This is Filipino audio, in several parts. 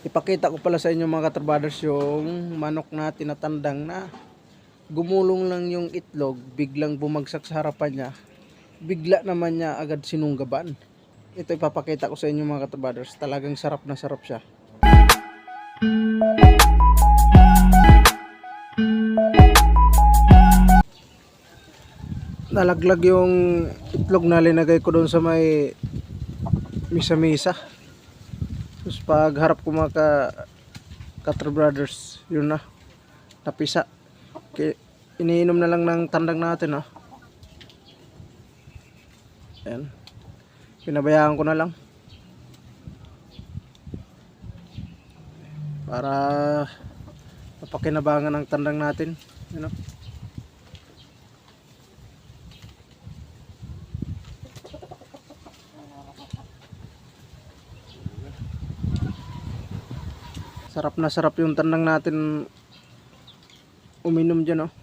Ipakita ko pala sa inyo mga katrabaders yung manok na tinatandang na gumulong lang yung itlog, biglang bumagsak sa harapan niya, bigla naman niya agad sinunggaban. Ito ipapakita ko sa inyo mga katrabaders, talagang sarap na sarap siya. Nalaglag yung itlog na linagay ko doon sa may misa-misa. Tapos pag harap ko mga katrabaders, yun na, napisa. Iniinom na lang ng tandang natin, oh. Ayan. Pinabayaan ko na lang para mapakinabangan ang tandang natin, you know? Sarap na sarap yung tandang natin uminom dyan, oh.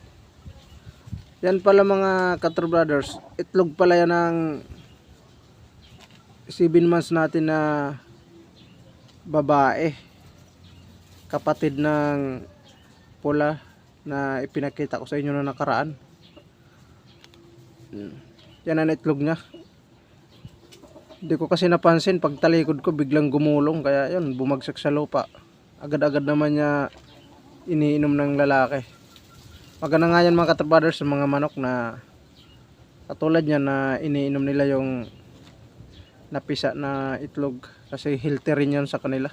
Yan pala mga katrabaders, itlog pala yan ng 7 months natin na babae, kapatid ng pula na ipinakita ko sa inyo na nakaraan. Yan ang itlog niya. Hindi ko kasi napansin, pag talikod ko biglang gumulong, kaya yun, bumagsak sa lupa. Agad-agad naman niya iniinom ng lalaki. Maganda nga yan mga katrabaders sa mga manok na katulad niya na iniinom nila yung napisa na itlog, kasi healthy rin yan sa kanila.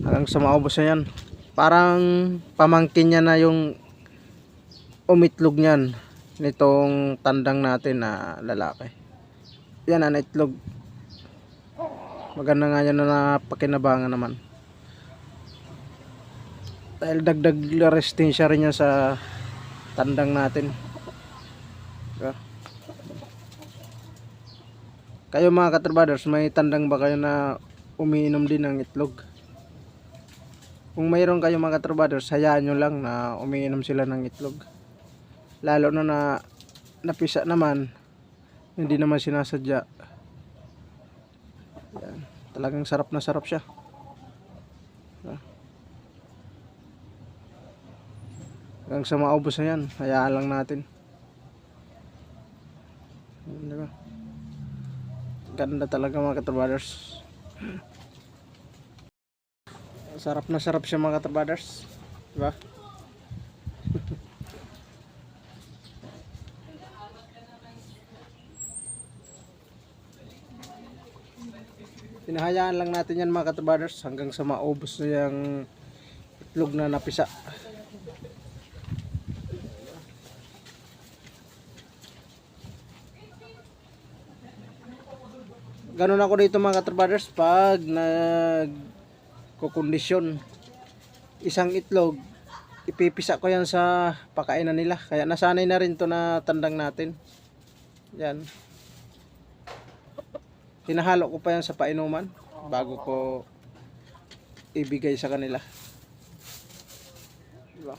Hanggang sa maubos na yan. Parang pamangkin niya na yung umitlog niyan nitong tandang natin na lalaki. Yan ang itlog. Maganda nga yan na napakinabangan naman. Dahil dagdag resistensya rin yan sa tandang natin. Kayo mga katrabaders, may tandang ba kayo na umiinom din ng itlog? Kung mayroon kayo mga katrabaders, hayaan nyo lang na umiinom sila ng itlog. Lalo na napisa naman, hindi naman sinasadya. Yan. Talagang sarap na sarap siya. Hanggang sa maubos na yan, hayaan lang natin. Diba? Ganda talaga mga katrabaders. Sarap na sarap siya mga katrabaders, diba? Pinahayaan lang natin yan mga katrabaders hanggang sa maubos na yung itlog na napisa. Ganun ako dito mga katrabaders pag nagkukondisyon. Isang itlog, ipipisa ko yan sa pakainan nila. Kaya nasanay na rin to na tandang natin. Yan. Hinahalo ko pa yan sa painuman bago ko ibigay sa kanila. Diba?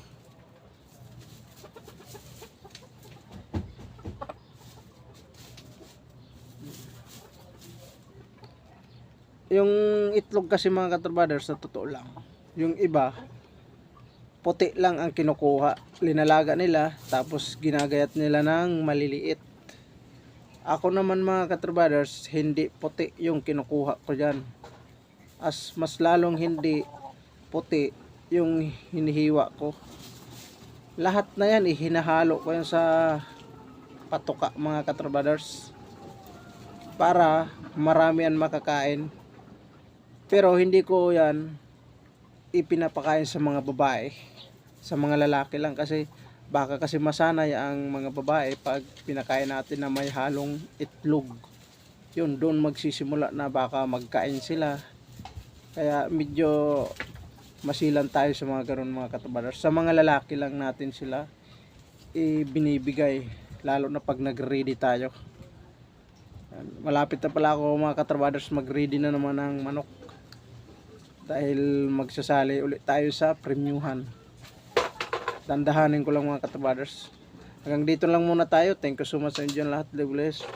Yung itlog kasi mga katrabaders, sa totoo lang, yung iba puti lang ang kinukuha, linalaga nila tapos ginagayat nila ng maliliit. Ako naman mga katrabaders, hindi puti yung kinukuha ko dyan, mas lalong hindi puti yung hinihiwa ko. Lahat na yan hinahalo ko yan sa patuka mga katrabaders para marami ang makakain. Pero hindi ko yan ipinapakain sa mga babae, sa mga lalaki lang, kasi baka kasi masanay ang mga babae pag pinakain natin na may halong itlog. Yun, doon magsisimula na baka magkain sila. Kaya medyo masilan tayo sa mga ganun mga katrabaders. Sa mga lalaki lang natin sila binibigay, lalo na pag nag-ready tayo. Malapit na pala ako mga katrabaders, mag-ready na naman ng manok. Dahil magsasali ulit tayo sa premiuhan. Dandahanin ko lang mga katrabaders. Hanggang dito lang muna tayo. Thank you so much sa inyo lahat. God bless.